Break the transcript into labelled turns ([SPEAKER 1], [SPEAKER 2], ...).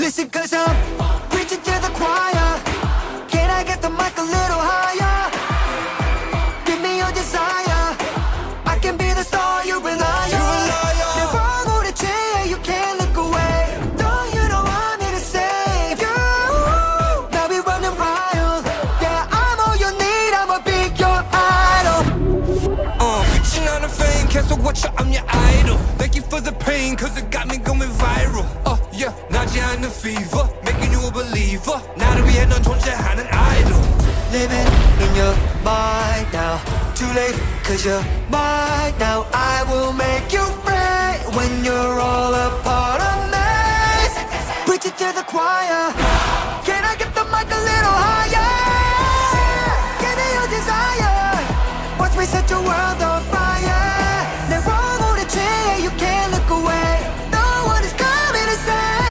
[SPEAKER 1] Listen, cause I'm preaching to the choir. Can I get the mic a little higher? Give me your desire. I can be the star you rely on. Never go to jail, you can't look away. Don't you know I'm here to save you? Now we running wild. Yeah, I'm all you need, I'ma be your idol.
[SPEAKER 2] Reaching out of fame, can't so watch I'm your idol. Thank you for the pain, cause it got me going viral. Yeah, 나지 않는 fever, making you a believer. 나를 위해 넌 존재하는 idol.
[SPEAKER 1] Living in your mind now. Too late, cause you're mine now. I will make you free when you're all a part of me. Preach it to the choir.